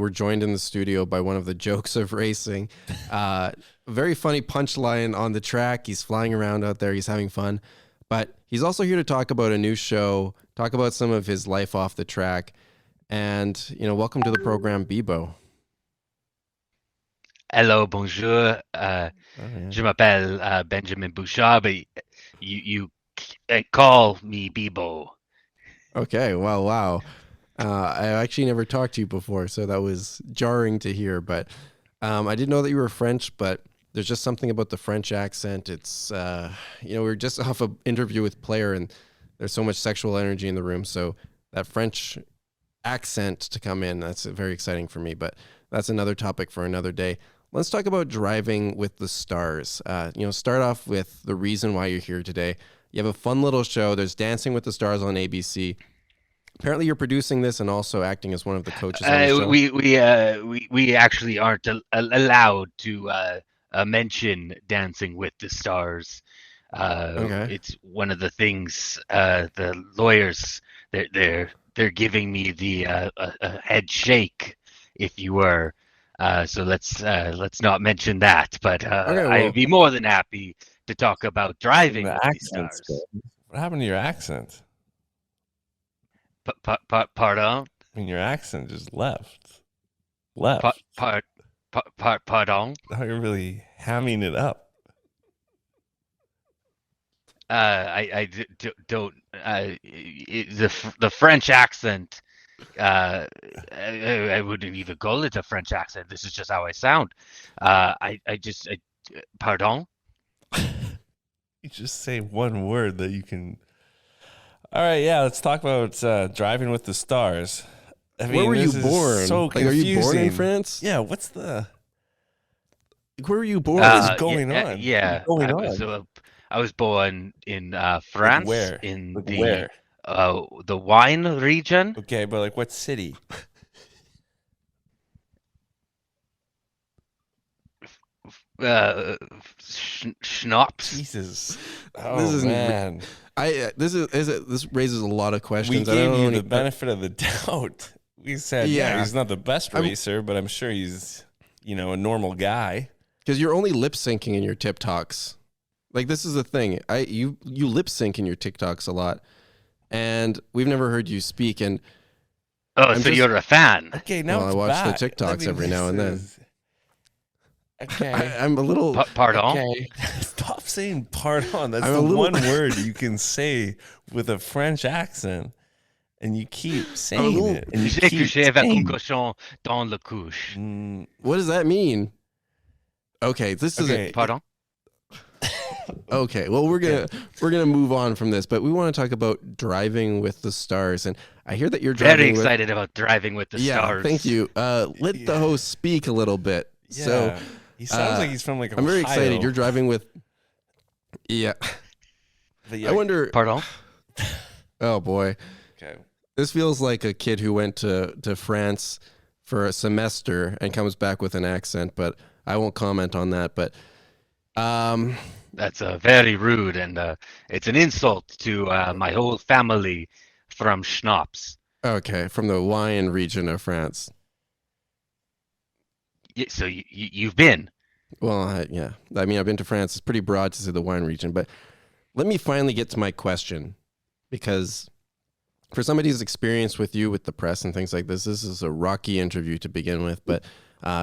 We're joined in the studio by one of the jokes of racing. Very funny punchline on the track. He's flying around out there. He's having fun. But he's also here to talk about a new show, talk about some of his life off the track. And, welcome to the program, Beebo. Hello, bonjour. Yeah. Je m'appelle Benjamin Bouchard, but you call me Beebo. Okay, well, wow. I actually never talked to you before, so that was jarring to hear. But I didn't know that you were French, but there's just something about the French accent. It's, we were just off an interview with Player, and there's so much sexual energy in the room. So that French accent to come in, that's very exciting for me. But that's another topic for another day. Let's talk about driving with the stars. Start off with the reason why you're here today. You have a fun little show. There's Dancing with the Stars on ABC. Apparently, you're producing this and also acting as one of the coaches on the show. We actually aren't allowed to mention Dancing with the Stars. Okay. It's one of the things the lawyers they're giving me the a head shake, if you were. So let's not mention that. But Okay. I'd Well, be more than happy to talk about driving The with the accent's good. stars. What happened to your accent? Pardon? I mean, your accent just left. Pa- Left. par- Pardon? Now you're really hamming it up. Don't the French accent. I wouldn't even call it a French accent. This is just how I sound. Pardon? You just say one word that you can. All right, yeah, let's talk about driving with the stars. I mean, where were you this is born? So Like, are you born in confusing. France? Yeah, what's the Where were you born? what is going Yeah, on? yeah. What's going on? I was born in Like France, where? in Like where? the wine region. Okay, but like what city? Uh, Schnapps. Jesus. This Oh isn't. man. This raises a lot of We questions. I gave don't you know the benefit of the doubt. We said, Yeah. he's not the best I'm- racer, but I'm sure he's, a normal guy. because you're only lip syncing in your TikToks. Like, this is the thing. You lip sync in your TikToks a lot, and we've never heard you speak. And Oh, I'm so just- you're a fan. Okay, now Well, I it's watch the back. TikToks every now and then. is- Okay. I'm a little. Pardon? Okay. Stop saying pardon. That's I'm the a little- one word you can say with a French accent. And you keep saying little- it. And you J'ai keep couché avec un saying- cochon dans la couche. What does that mean? Okay, this is Okay. Pardon? okay. Well, we're gonna move on from this, but we want to talk about driving with the stars. And I hear that you're driving. Very with, excited about driving with the Yeah, stars. thank you. Let the Yeah. host speak a little bit. Yeah. So He sounds uh, like he's from like I'm very Ohio. excited. You're driving with. Yeah. But yeah, I wonder. Pardon? Oh boy, Okay. this feels like a kid who went to France for a semester and comes back with an accent. But I won't comment on that. But That's very rude, and it's an insult to my whole family from Schnapps. okay, from the wine region of France. So you've been. Well, yeah. I mean, I've been to France. It's pretty broad to say the wine region, but let me finally get to my question, because for somebody who's experienced with you with the press and things like this is a rocky interview to begin with. But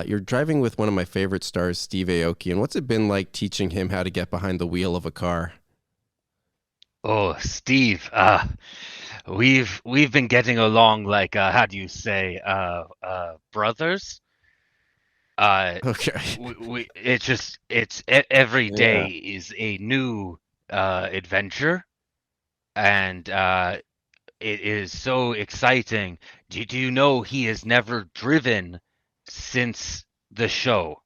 you're driving with one of my favorite stars, Steve Aoki, and what's it been like teaching him how to get behind the wheel of a car? Oh, Steve. We've been getting along like how do you say brothers? Okay. Every day is a new adventure, and it is so exciting. Do you know he has never driven since the show?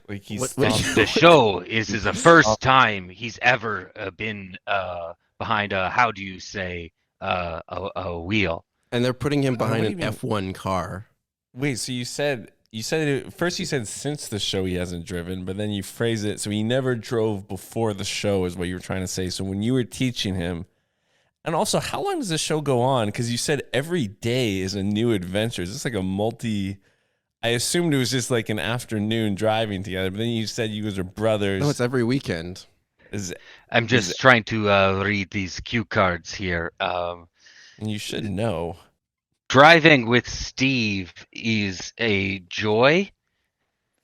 Like he's What- stopped- The show is the first time he's ever been behind a how do you say a wheel. And they're putting him behind what an do you mean? F1 car. Wait, so you said first you said since the show he hasn't driven, but then you phrase it so he never drove before the show is what you were trying to say. So when you were teaching him And also, how long does this show go on? Because you said every day is a new adventure. Is this like a multi? I assumed it was just like an afternoon driving together, but then you said you guys are brothers. No, it's every weekend. I'm just trying to read these cue cards here. And you should know. Driving with Steve is a joy,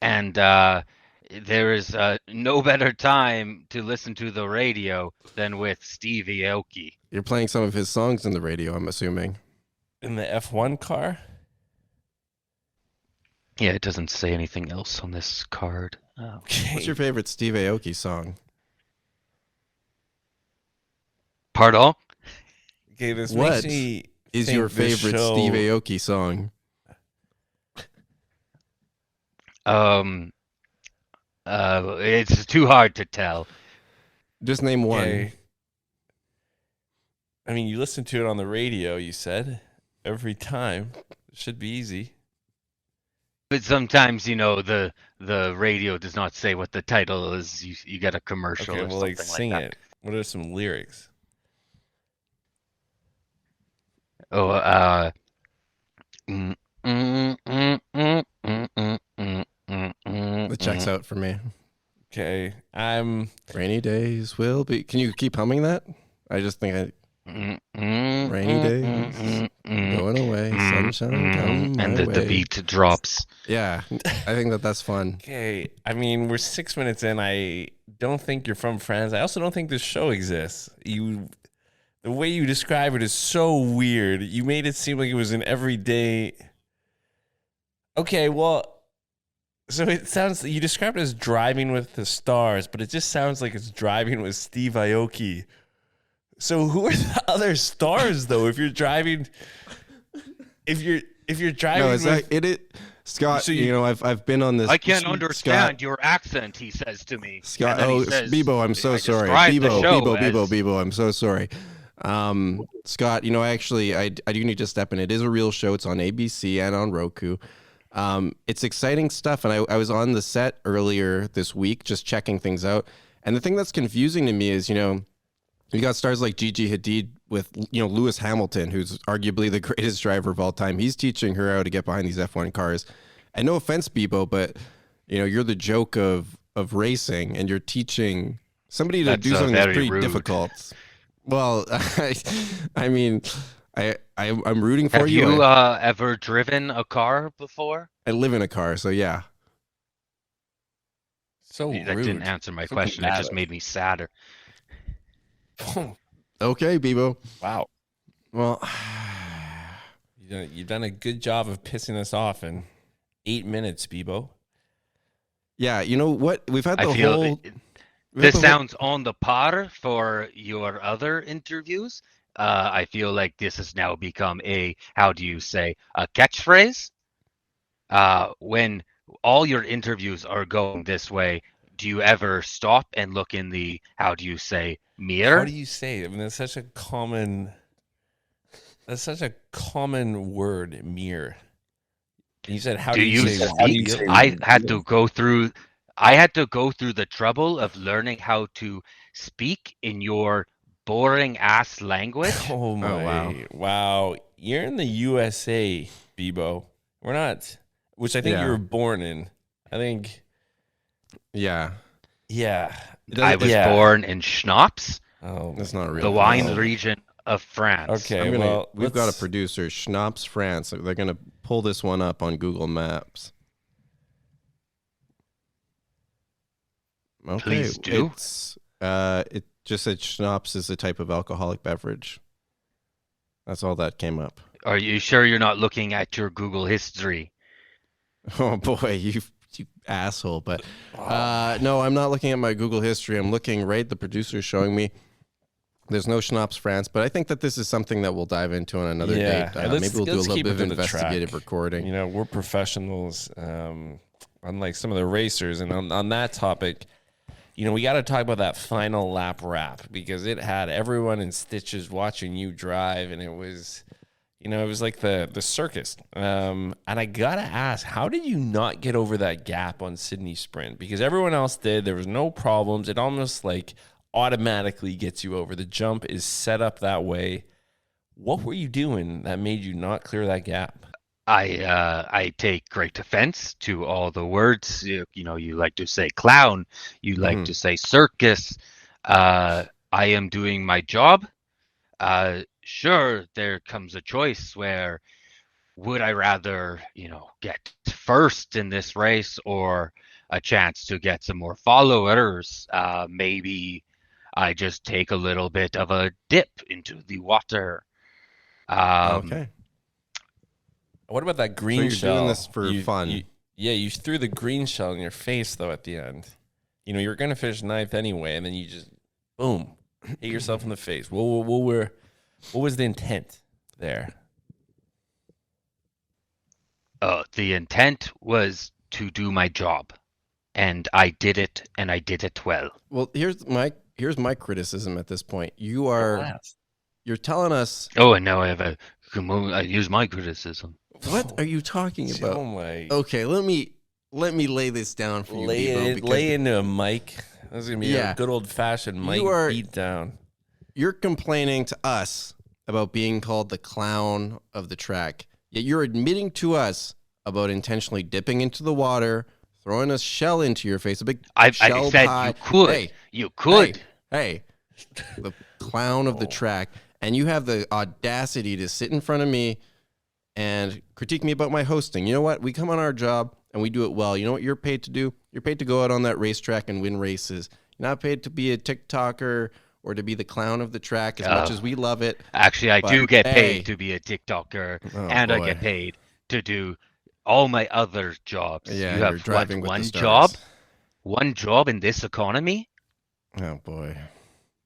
and there is no better time to listen to the radio than with Steve Aoki. You're playing some of his songs in the radio, I'm assuming. In the F1 car? Yeah, it doesn't say anything else on this card. Okay. What's your favorite Steve Aoki song? Pardon? Okay, this What makes me is think your this favorite show- Steve Aoki song? It's too hard to tell. Just name one. Okay. I mean, you listen to it on the radio, you said, every time. It should be easy. But sometimes, the radio does not say what the title is. You get a commercial Okay, or well, something like, sing that. it. What are some lyrics? Oh, It checks out for me. Okay, Rainy days will be. Can you keep humming that? I just think rainy days going away, sunshine come my and the way. beat drops. Yeah, I think that's fun. Okay, I mean, we're 6 minutes in. I don't think you're from France. I also don't think this show exists. The way you describe it is so weird. You made it seem like it was an everyday. Okay, well, so it sounds, you described it as driving with the stars, but it just sounds like it's driving with Steve Aoki. So who are the other stars though? If you're driving, if you're driving, No, it's with, like it. Scott, So I've been on this. I can't understand Scott, your accent, he says to me. Scott, And then he oh, says, Beebo, I'm so I sorry. described the Beebo, show Beebo, as- Beebo, I'm so sorry. Scott, I do need to step in. It is a real show. It's on ABC and on Roku. It's exciting stuff, and I was on the set earlier this week just checking things out. And the thing that's confusing to me is, you got stars like Gigi Hadid with, Lewis Hamilton, who's arguably the greatest driver of all time. He's teaching her how to get behind these F1 cars. And no offense, Beebo, but you're the joke of racing, and you're teaching somebody to That's, do something that's very pretty rude. difficult. Well, I mean, I'm rooting for Have you. you ever driven a car before? I live in a car, so yeah. so That rude. didn't answer my So question. It just combative. made me sadder. Okay, Beebo. Wow. Well, You've done a good job of pissing us off in 8 minutes, Beebo. yeah, you know what? We've had the I feel whole. we've had this the whole- sounds on the par for your other interviews. I feel like this has now become a catchphrase. When all your interviews are going this way, do you ever stop and look in the mirror? How do you say it? I mean, that's such a common word, mirror. And you said, how do you say wheel? I had to go through the trouble of learning how to speak in your boring ass language. Oh my! Wow. You're in the USA, Beebo. We're not. Which I think Yeah. you were born in. I think. Yeah, Yeah. I was born in Schnapps, Oh, that's not real. the wine Oh. region of France. Okay. Well, we've got a let's- producer, Schnapps France. They're gonna pull this one up on Google Maps. Okay, Please do. It just said Schnapps is a type of alcoholic beverage. That's all that came up. Are you sure you're not looking at your Google history? Oh boy, you asshole! But no, I'm not looking at my Google history. I'm looking right. The producer's showing me. There's no Schnapps France, but I think that this is something that we'll dive into on another Yeah. date. Let's- Maybe we'll do a let's little keep bit it of to the investigative track. recording. You know, we're professionals, unlike some of the racers. And on that topic, we got to talk about that final lap wrap because it had everyone in stitches watching you drive, and it was, it was like the circus. And I got to ask, how did you not get over that gap on Sydney Sprint? Because everyone else did. There was no problems. It almost like automatically gets you over. The jump is set up that way. What were you doing that made you not clear that gap? I take great offense to all the words. You like to say clown, you like to say circus. I am doing my job. Sure, there comes a choice where would I rather, get first in this race or a chance to get some more followers? Maybe I just take a little bit of a dip into the water. Um, Okay. What about that So green you're shell? doing this for fun. Yeah, you threw the green shell in your face though at the end. You were gonna finish ninth anyway, and then you just boom hit yourself in the face. What was the intent there? the intent was to do my job, and I did it, and I did it well. Well, here's my criticism at this point. You're telling us Oh, and now I use my criticism. what are you talking about? Oh my! Okay, let me lay this down for you, Beebo, because Lay into a mic. This is gonna be a good old fashioned mic beat down. you're complaining to us about being called the clown of the track, yet you're admitting to us about intentionally dipping into the water, throwing a shell into your face, a big I shell said pie. you could. Hey, You could. hey, the clown of the track, and you have the audacity to sit in front of me and critique me about my hosting. You know what? We come on our job and we do it well. You know what you're paid to do? You're paid to go out on that racetrack and win races. You're not paid to be a TikToker or to be the clown of the track as much as we love it. Actually, I do get hey. paid to be a TikToker, and I get paid to do all my other jobs. Yeah, you you're have driving with one the job? stars. One job in this economy? Oh boy.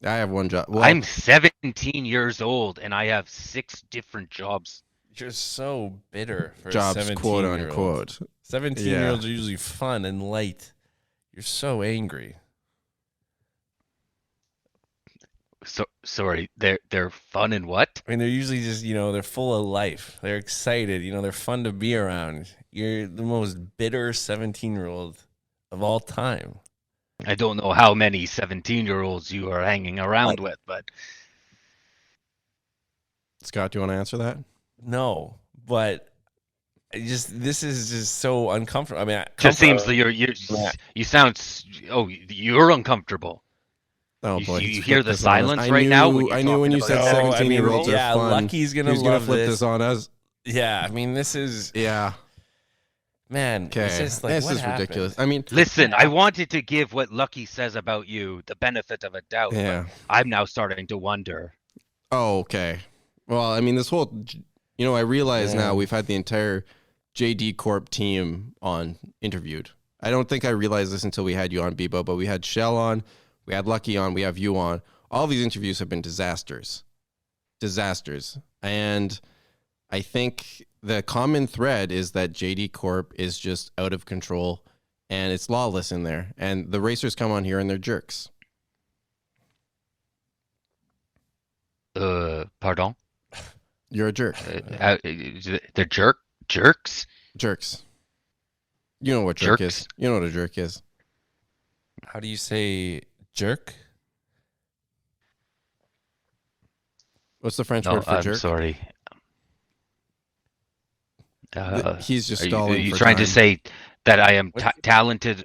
I have one job. Well, I'm 17 years old and I have 6 different jobs. You're so bitter for jobs, a 17-year-old. quote unquote. 17-year-olds are usually fun and light. You're so angry. So sorry, they're fun and what? I mean, they're usually just, they're full of life. They're excited. They're fun to be around. You're the most bitter 17-year-old of all time. I don't know how many 17-year-olds you are hanging around with, but Scott, do you want to answer that? No, but this is just so uncomfortable. I mean, just seems that you sound you're uncomfortable. Oh boy, you hear the silence right now. I knew when you said 17-year-olds are fun. Lucky's gonna He's gonna flip this on us. Yeah, I mean, this is man. Okay, this is ridiculous. I mean, listen, I wanted to give what Lucky says about you the benefit of a doubt. Yeah, but I'm now starting to wonder. Oh, okay. Well, I mean, this whole, I realize now we've had the entire JD Corp team on interviewed. I don't think I realized this until we had you on, Beebo, but we had Shell on, we had Lucky on, we have you on. All these interviews have been disasters. And I think the common thread is that JD Corp is just out of control and it's lawless in there. And the racers come on here and they're jerks. Pardon? You're a jerk. They're jerks? Jerks. You know what jerk is. You know what a jerk is. How do you say jerk? What's the French word for jerk? I'm sorry. He's just stalling. You for trying time. to say that I am talented?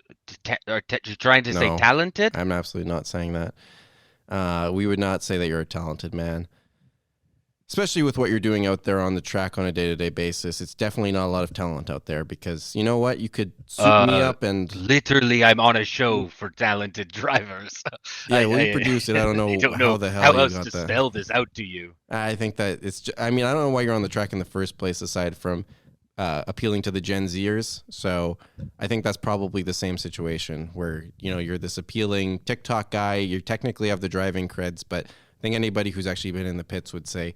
You're trying to say talented? I'm absolutely not saying that. We would not say that you're a talented man. Especially with what you're doing out there on the track on a day-to-day basis. It's definitely not a lot of talent out there because you know what? You could suit me up and... Literally, I'm on a show for talented drivers. Yeah, we produce it. I don't know how the hell how you else got to that. spell this out to you. I think that it's... I mean, I don't know why you're on the track in the first place aside from appealing to the Gen Zers. So I think that's probably the same situation where, you're this appealing TikTok guy. You technically have the driving creds, but I think anybody who's actually been in the pits would say,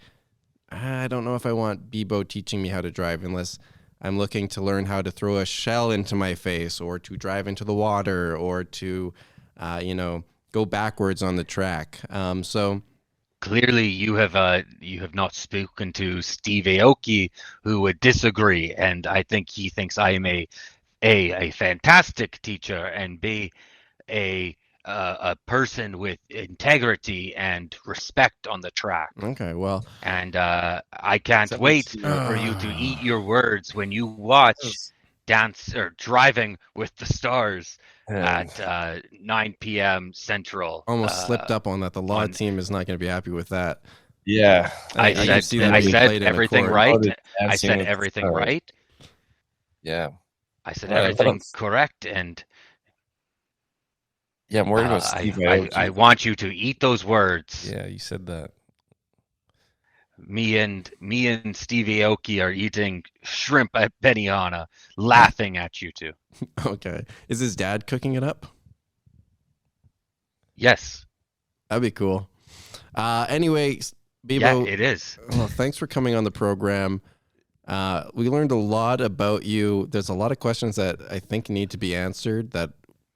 I don't know if I want Beebo teaching me how to drive unless I'm looking to learn how to throw a shell into my face or to drive into the water or to, go backwards on the track. So clearly, you have not spoken to Steve Aoki, who would disagree, and I think he thinks I am a fantastic teacher and B, a a person with integrity and respect on the track. Okay, well, And I can't Except for wait Steve. for you to eat your words when you watch Dance or Driving with the Stars Yeah. at 9 p.m. Central. almost slipped up on that. The law on team is not going to be happy with that. Yeah. I see that I being said played in a everything court. right. Voted I Dancing said with the everything Stars. right. Yeah. I said All right, everything correct, and Yeah, I'm worried about Steve I Aoki. want you to eat those words. Yeah, you said that. Me and Stevie Aoki are eating shrimp at Benihana, laughing at you two. Okay, is his dad cooking it up? Yes. That'd be cool. Anyway, Yeah, Beebo, it is. well, thanks for coming on the program. We learned a lot about you. There's a lot of questions that I think need to be answered that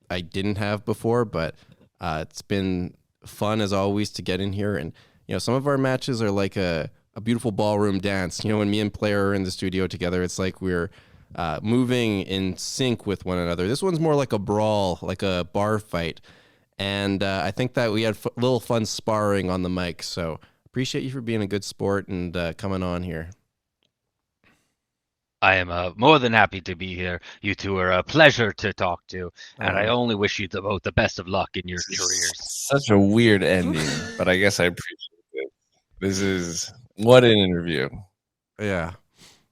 I didn't have before, but it's been fun as always to get in here. And, some of our matches are like a beautiful ballroom dance. When me and Player are in the studio together, it's like we're moving in sync with one another. This one's more like a brawl, like a bar fight. And I think that we had a little fun sparring on the mic. So appreciate you for being a good sport and coming on here. I am more than happy to be here. You two are a pleasure to talk to, and I only wish you both the best of luck in your careers. Such a weird ending, but I guess I appreciate it. This is what an interview. Yeah.